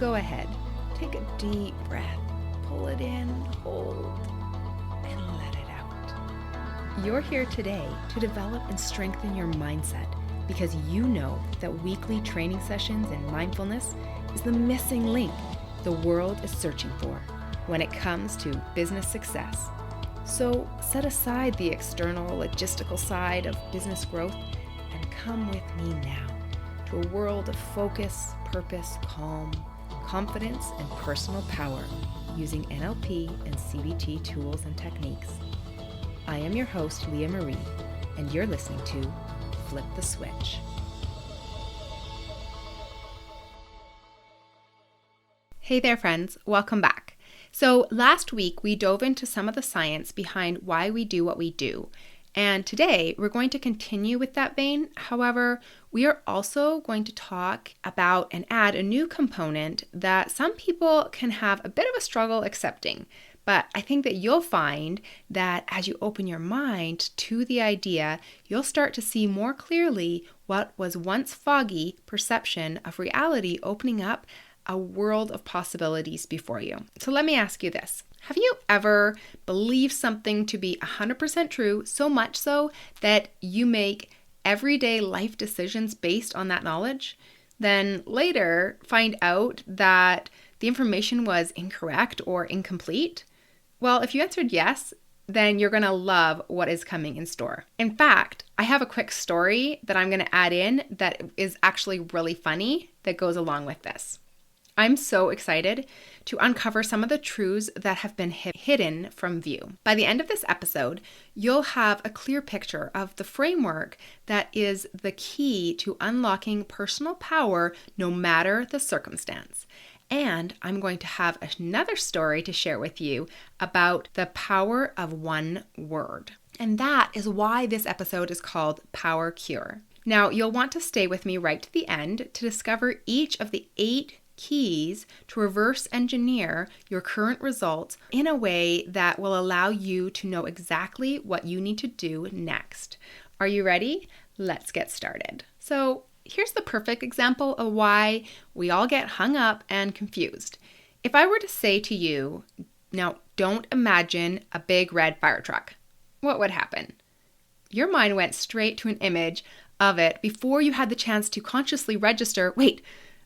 go ahead, take a deep breath, pull it in, hold, and let it out. You're here today to develop and strengthen your mindset because you know that weekly training sessions in mindfulness is the missing link the world is searching for when it comes to business success. So set aside the external logistical side of business growth and come with me now to a world of focus, purpose, calm, confidence, and personal power using NLP and CBT tools and techniques. I am your host, Leah Marie, and you're listening to Flip the Switch. Hey there, friends. Welcome back. So last week, we dove into some of the science behind why we do what we do. And today, we're going to continue with that vein. However, we are also going to talk about and add a new component that some people can have a bit of a struggle accepting. But I think that you'll find that as you open your mind to the idea, you'll start to see more clearly what was once foggy perception of reality opening up a world of possibilities before you. So let me ask you this. Have you ever believed something to be 100% true, so much so that you make everyday life decisions based on that knowledge? Then later find out that the information was incorrect or incomplete? Well, if you answered yes, then you're going to love what is coming in store. In fact, I have a quick story that I'm going to add in that is actually really funny that goes along with this. I'm so excited to uncover some of the truths that have been hidden from view. By the end of this episode, you'll have a clear picture of the framework that is the key to unlocking personal power no matter the circumstance. And I'm going to have another story to share with you about the power of one word. And that is why this episode is called Power Cure. Now, you'll want to stay with me right to the end to discover each of the 8 keys to reverse engineer your current results in a way that will allow you to know exactly what you need to do next. Are you ready? Let's get started. So here's the perfect example of why we all get hung up and confused. If I were to say to you, now don't imagine a big red fire truck, what would happen? Your mind went straight to an image of it before you had the chance to consciously register, wait,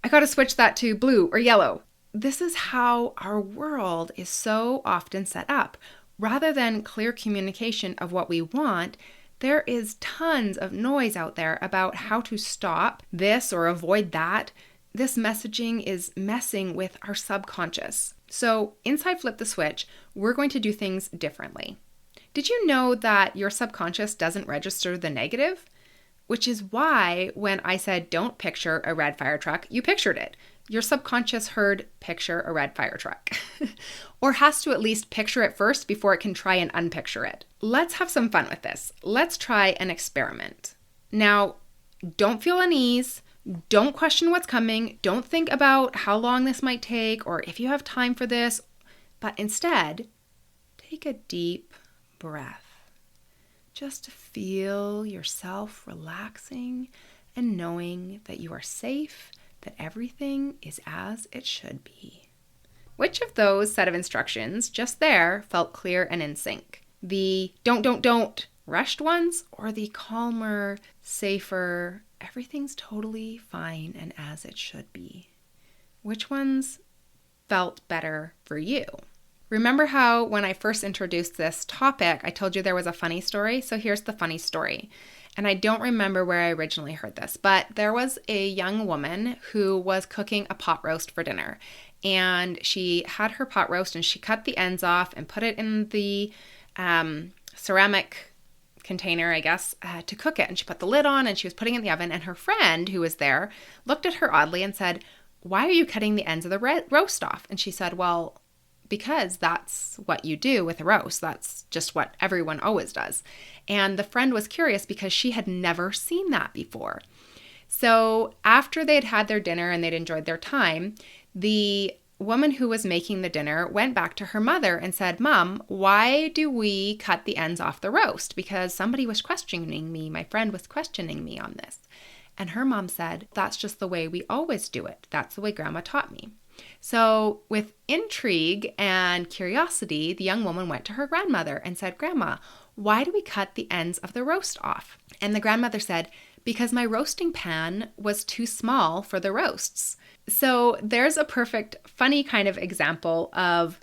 I got to switch that to blue or yellow. This is how our world is so often set up. Rather than clear communication of what we want, there is tons of noise out there about how to stop this or avoid that. This messaging is messing with our subconscious. So inside Flip the Switch, we're going to do things differently. Did you know that your subconscious doesn't register the negative? Which is why when I said don't picture a red fire truck, you pictured it. Your subconscious heard picture a red fire truck. Or has to at least picture it first before it can try and unpicture it. Let's have some fun with this. Let's try an experiment. Now, don't feel unease. Don't question what's coming. Don't think about how long this might take or if you have time for this. But instead, take a deep breath. Just to feel yourself relaxing and knowing that you are safe, that everything is as it should be. Which of those set of instructions just there felt clear and in sync? The don't rushed ones or the calmer, safer, everything's totally fine and as it should be? Which ones felt better for you? Remember how when I first introduced this topic, I told you there was a funny story? So here's the funny story. And I don't remember where I originally heard this, but there was a young woman who was cooking a pot roast for dinner. And she had her pot roast and she cut the ends off and put it in the ceramic container, I guess, to cook it. And she put the lid on and she was putting it in the oven. And her friend who was there looked at her oddly and said, "Why are you cutting the ends of the roast off?" And she said, "Well, because that's what you do with a roast. That's just what everyone always does." And the friend was curious because she had never seen that before. So after they'd had their dinner and they'd enjoyed their time, the woman who was making the dinner went back to her mother and said, "Mom, why do we cut the ends off the roast? Because somebody was questioning me. My friend was questioning me on this." And her mom said, "That's just the way we always do it. That's the way Grandma taught me." So, with intrigue and curiosity, the young woman went to her grandmother and said, "Grandma, why do we cut the ends of the roast off?" And the grandmother said, "Because my roasting pan was too small for the roasts." So, there's a perfect, funny kind of example of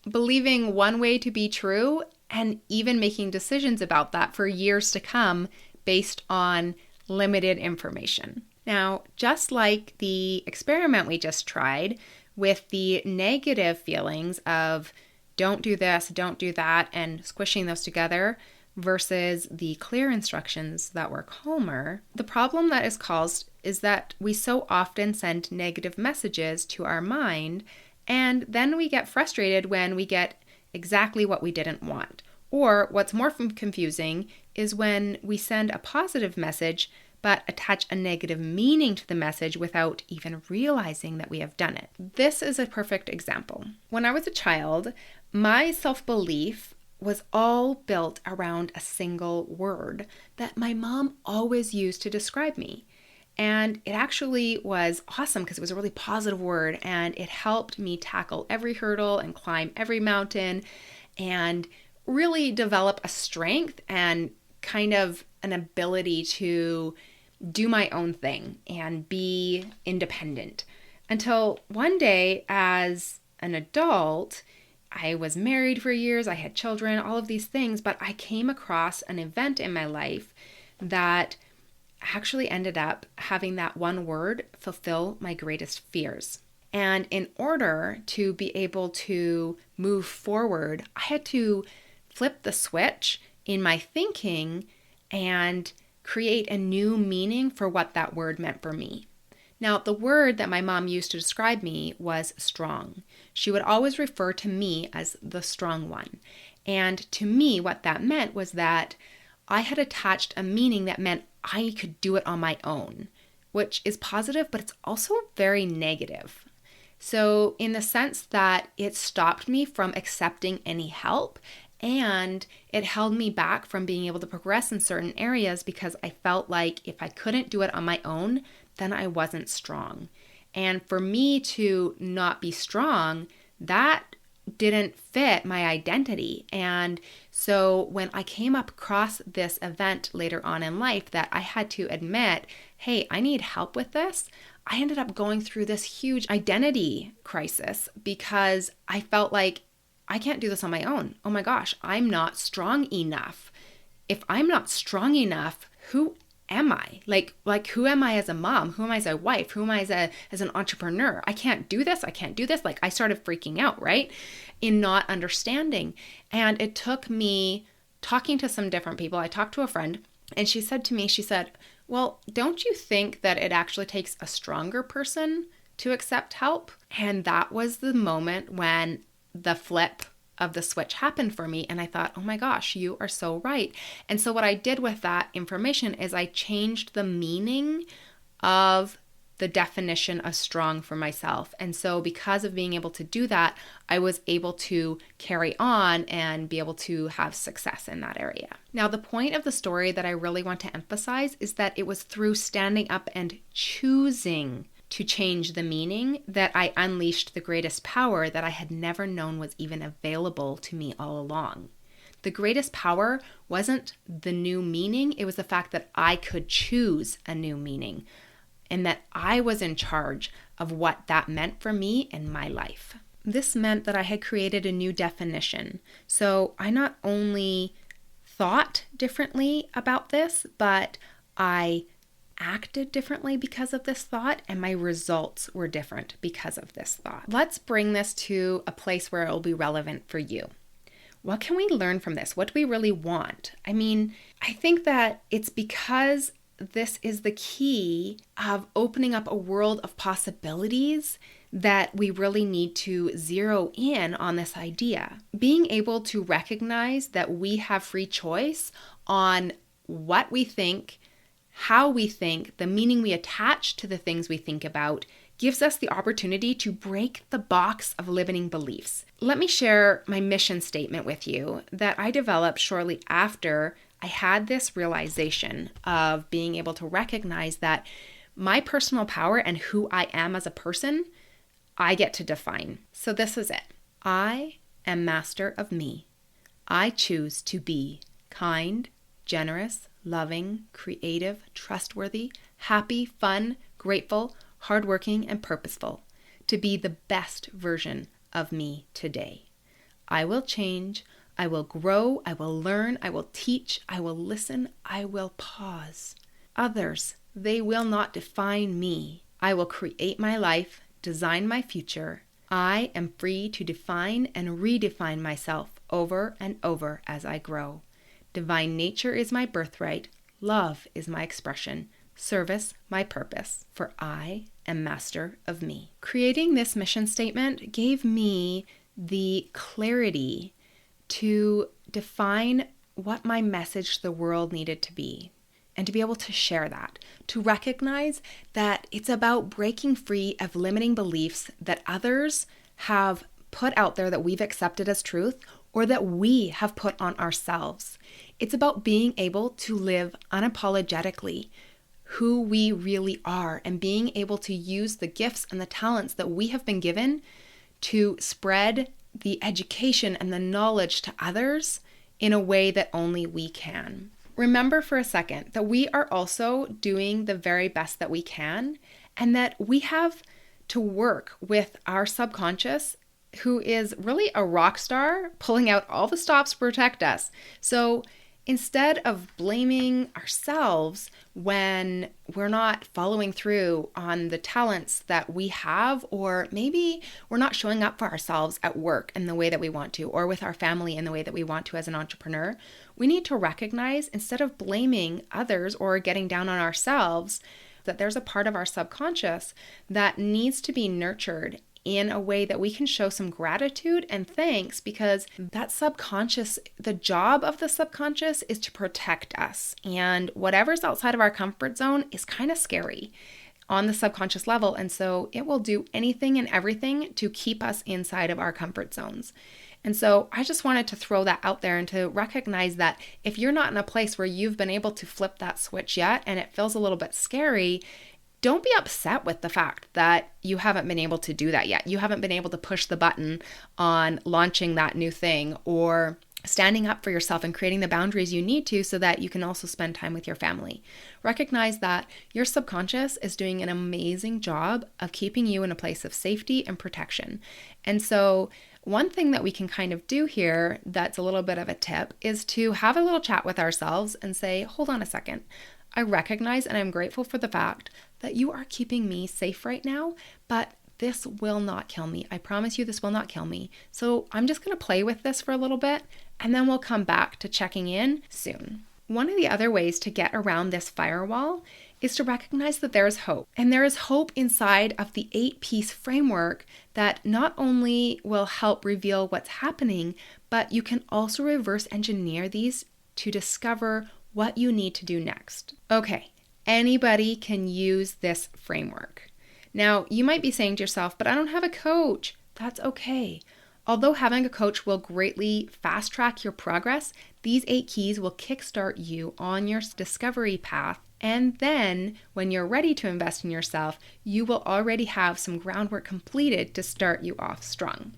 believing one way to be true and even making decisions about that for years to come based on limited information. Now, just like the experiment we just tried with the negative feelings of don't do this, don't do that, and squishing those together versus the clear instructions that were calmer, the problem that is caused is that we so often send negative messages to our mind, and then we get frustrated when we get exactly what we didn't want. Or what's more confusing is when we send a positive message but attach a negative meaning to the message without even realizing that we have done it. This is a perfect example. When I was a child, my self-belief was all built around a single word that my mom always used to describe me. And it actually was awesome because it was a really positive word and it helped me tackle every hurdle and climb every mountain and really develop a strength and kind of an ability to do my own thing and be independent. Until one day as an adult, I was married for years, I had children, all of these things, but I came across an event in my life that actually ended up having that one word fulfill my greatest fears. And in order to be able to move forward, I had to flip the switch in my thinking and create a new meaning for what that word meant for me. Now, the word that my mom used to describe me was strong. She would always refer to me as the strong one. And to me, what that meant was that I had attached a meaning that meant I could do it on my own, which is positive, but it's also very negative. So in the sense that it stopped me from accepting any help and it held me back from being able to progress in certain areas because I felt like if I couldn't do it on my own, then I wasn't strong. And for me to not be strong, that didn't fit my identity. And so when I came up across this event later on in life that I had to admit, hey, I need help with this, I ended up going through this huge identity crisis because I felt like I can't do this on my own. Oh my gosh, I'm not strong enough. If I'm not strong enough, who am I? Like who am I as a mom? Who am I as a wife? Who am I as an entrepreneur? I can't do this. I can't do this. Like I started freaking out, right? In not understanding. And it took me talking to some different people. I talked to a friend and she said to me, well, don't you think that it actually takes a stronger person to accept help? And that was the moment when the flip of the switch happened for me. And I thought, oh my gosh, you are so right. And so what I did with that information is I changed the meaning of the definition of strong for myself. And so because of being able to do that, I was able to carry on and be able to have success in that area. Now, the point of the story that I really want to emphasize is that it was through standing up and choosing to change the meaning that I unleashed the greatest power that I had never known was even available to me all along. The greatest power wasn't the new meaning, it was the fact that I could choose a new meaning and that I was in charge of what that meant for me in my life. This meant that I had created a new definition. So I not only thought differently about this, but I acted differently because of this thought, and my results were different because of this thought. Let's bring this to a place where it will be relevant for you. What can we learn from this? What do we really want? I mean, I think that it's because this is the key of opening up a world of possibilities that we really need to zero in on this idea. Being able to recognize that we have free choice on what we think, how we think, the meaning we attach to the things we think about gives us the opportunity to break the box of limiting beliefs. Let me share my mission statement with you that I developed shortly after I had this realization of being able to recognize that my personal power and who I am as a person, I get to define. So this is it. I am master of me. I choose to be kind, generous, loving, creative, trustworthy, happy, fun, grateful, hardworking, and purposeful. To be the best version of me today. I will change. I will grow. I will learn. I will teach. I will listen. I will pause. Others, they will not define me. I will create my life, design my future. I am free to define and redefine myself over and over as I grow. Divine nature is my birthright. Love is my expression. Service my purpose. For I am master of me. Creating this mission statement gave me the clarity to define what my message to the world needed to be. And to be able to share that, to recognize that it's about breaking free of limiting beliefs that others have put out there that we've accepted as truth or that we have put on ourselves. It's about being able to live unapologetically who we really are and being able to use the gifts and the talents that we have been given to spread the education and the knowledge to others in a way that only we can. Remember for a second that we are also doing the very best that we can and that we have to work with our subconscious, who is really a rock star pulling out all the stops to protect us. So instead of blaming ourselves when we're not following through on the talents that we have, or maybe we're not showing up for ourselves at work in the way that we want to, or with our family in the way that we want to as an entrepreneur, we need to recognize, instead of blaming others or getting down on ourselves, that there's a part of our subconscious that needs to be nurtured in a way that we can show some gratitude and thanks, because that subconscious, the job of the subconscious is to protect us. And whatever's outside of our comfort zone is kind of scary on the subconscious level. And so it will do anything and everything to keep us inside of our comfort zones. And so I just wanted to throw that out there and to recognize that if you're not in a place where you've been able to flip that switch yet and it feels a little bit scary, don't be upset with the fact that you haven't been able to do that yet. You haven't been able to push the button on launching that new thing or standing up for yourself and creating the boundaries you need to so that you can also spend time with your family. Recognize that your subconscious is doing an amazing job of keeping you in a place of safety and protection. And so one thing that we can kind of do here that's a little bit of a tip is to have a little chat with ourselves and say, hold on a second. I recognize and I'm grateful for the fact that you are keeping me safe right now, but this will not kill me. I promise you this will not kill me. So I'm just going to play with this for a little bit and then we'll come back to checking in soon. One of the other ways to get around this firewall is to recognize that there is hope. And there is hope inside of the 8-piece framework that not only will help reveal what's happening, but you can also reverse engineer these to discover what you need to do next. Okay, anybody can use this framework. Now, you might be saying to yourself, but I don't have a coach. That's okay. Although having a coach will greatly fast track your progress, these 8 keys will kickstart you on your discovery path. And then when you're ready to invest in yourself, you will already have some groundwork completed to start you off strong.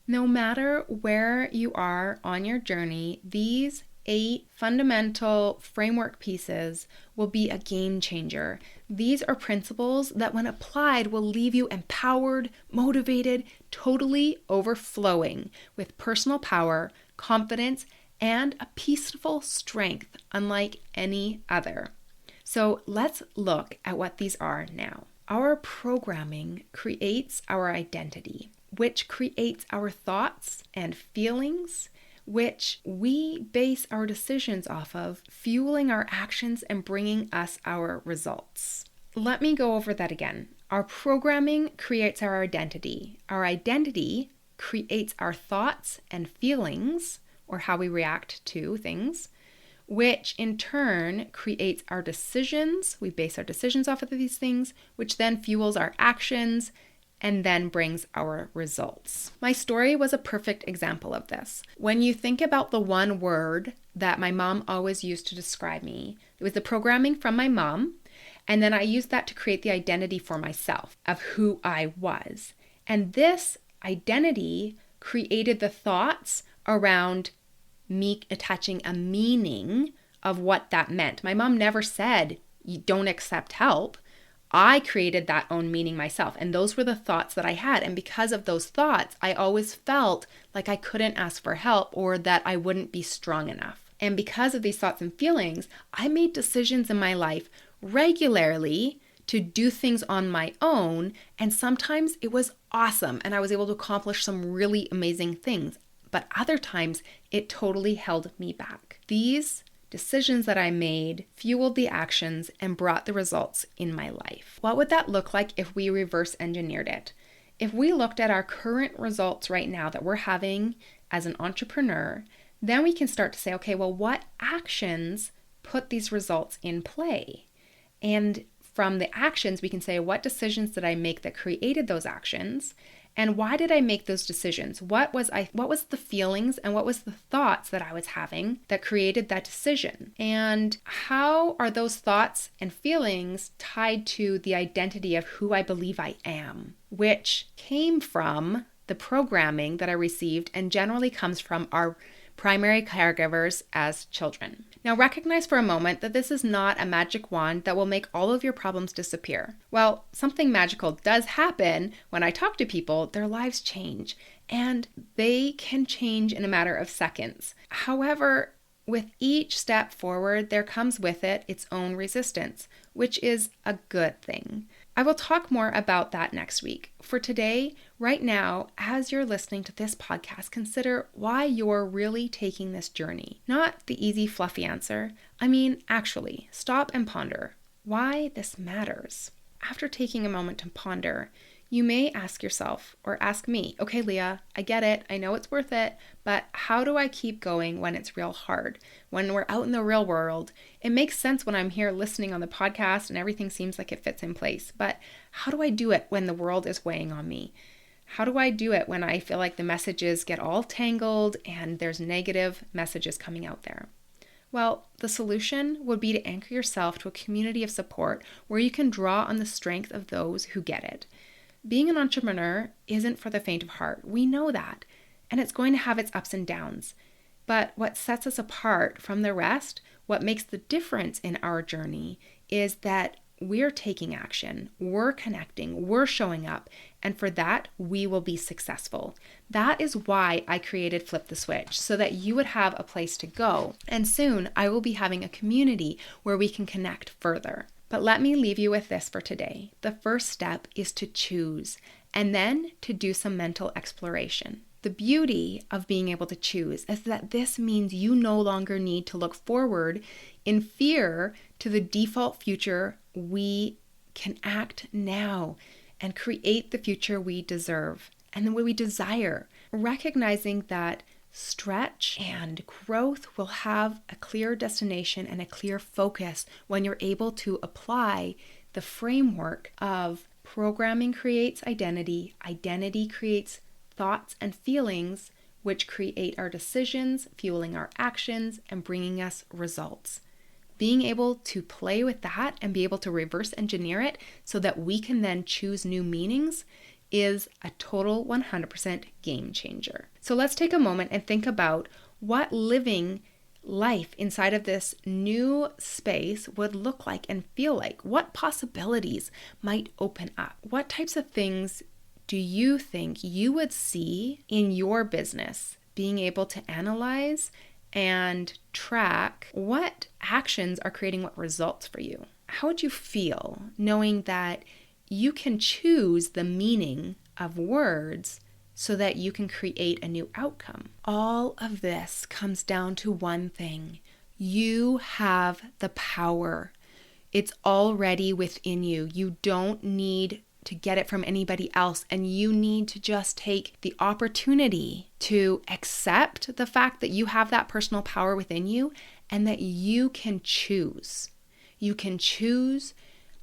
No matter where you are on your journey, these 8 fundamental framework pieces will be a game changer. These are principles that when applied will leave you empowered, motivated, totally overflowing with personal power, confidence, and a peaceful strength unlike any other. So let's look at what these are now. Our programming creates our identity, which creates our thoughts and feelings, which we base our decisions off of, fueling our actions and bringing us our results. Let me go over that again. Our programming creates our identity. Our identity creates our thoughts and feelings, or how we react to things, which in turn creates our decisions. We base our decisions off of these things, which then fuels our actions and then brings our results. My story was a perfect example of this. When you think about the one word that my mom always used to describe me, it was the programming from my mom, and then I used that to create the identity for myself of who I was. And this identity created the thoughts around me attaching a meaning of what that meant. My mom never said, you don't accept help. I created that own meaning myself. And those were the thoughts that I had. And because of those thoughts, I always felt like I couldn't ask for help or that I wouldn't be strong enough. And because of these thoughts and feelings, I made decisions in my life regularly to do things on my own. And sometimes it was awesome and I was able to accomplish some really amazing things. But other times it totally held me back. These decisions that I made fueled the actions and brought the results in my life. What would that look like if we reverse engineered it? If we looked at our current results right now that we're having as an entrepreneur, then we can start to say, okay, well, what actions put these results in play? And from the actions, we can say, what decisions did I make that created those actions? And why did I make those decisions? What was the feelings and what was the thoughts that I was having that created that decision? And how are those thoughts and feelings tied to the identity of who I believe I am, which came from the programming that I received and generally comes from our primary caregivers as children. Now recognize for a moment that this is not a magic wand that will make all of your problems disappear. While something magical does happen when I talk to people, their lives change and they can change in a matter of seconds. However, with each step forward, there comes with it its own resistance, which is a good thing. I will talk more about that next week. For today, right now, as you're listening to this podcast, consider why you're really taking this journey. Not the easy, fluffy answer. I mean, actually, stop and ponder why this matters. After taking a moment to ponder, you may ask yourself or ask me, okay, Leah, I get it. I know it's worth it, but how do I keep going when it's real hard? When we're out in the real world, it makes sense when I'm here listening on the podcast and everything seems like it fits in place. But how do I do it when the world is weighing on me? How do I do it when I feel like the messages get all tangled and there's negative messages coming out there? Well, the solution would be to anchor yourself to a community of support where you can draw on the strength of those who get it. Being an entrepreneur isn't for the faint of heart. We know that, and it's going to have its ups and downs. But what sets us apart from the rest, what makes the difference in our journey, is that we're taking action, we're connecting, we're showing up, and for that, we will be successful. That is why I created Flip the Switch, so that you would have a place to go. And soon, I will be having a community where we can connect further. But let me leave you with this for today. The first step is to choose, and then to do some mental exploration. The beauty of being able to choose is that this means you no longer need to look forward in fear to the default future. We can act now and create the future we deserve and the way we desire, recognizing that stretch and growth will have a clear destination and a clear focus when you're able to apply the framework of programming creates identity, identity creates thoughts and feelings, which create our decisions, fueling our actions, and bringing us results. Being able to play with that and be able to reverse engineer it so that we can then choose new meanings is a total 100% game changer. So let's take a moment and think about what living life inside of this new space would look like and feel like. What possibilities might open up? What types of things do you think you would see in your business? Being able to analyze and track what actions are creating what results for you. How would you feel knowing that you can choose the meaning of words so that you can create a new outcome? All of this comes down to one thing. You have the power. It's already within you. You don't need to get it from anybody else, and you need to just take the opportunity to accept the fact that you have that personal power within you and that you can choose. You can choose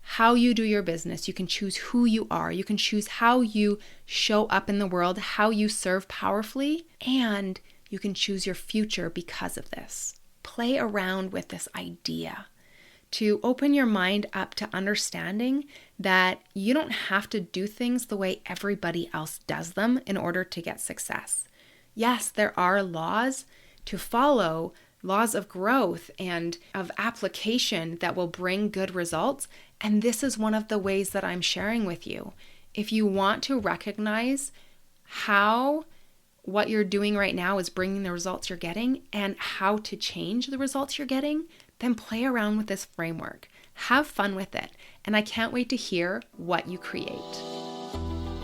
how you do your business. You can choose who you are. You can choose how you show up in the world, how you serve powerfully, and you can choose your future because of this. Play around with this idea. to open your mind up to understanding that you don't have to do things the way everybody else does them in order to get success. Yes, there are laws to follow, laws of growth and of application that will bring good results. And this is one of the ways that I'm sharing with you. If you want to recognize how what you're doing right now is bringing the results you're getting and how to change the results you're getting, then play around with this framework. Have fun with it. And I can't wait to hear what you create.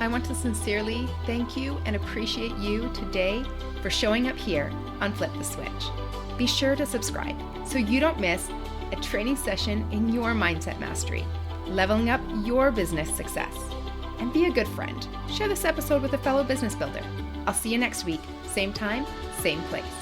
I want to sincerely thank you and appreciate you today for showing up here on Flip the Switch. Be sure to subscribe so you don't miss a training session in your mindset mastery, leveling up your business success. And be a good friend. Share this episode with a fellow business builder. I'll see you next week, same time, same place.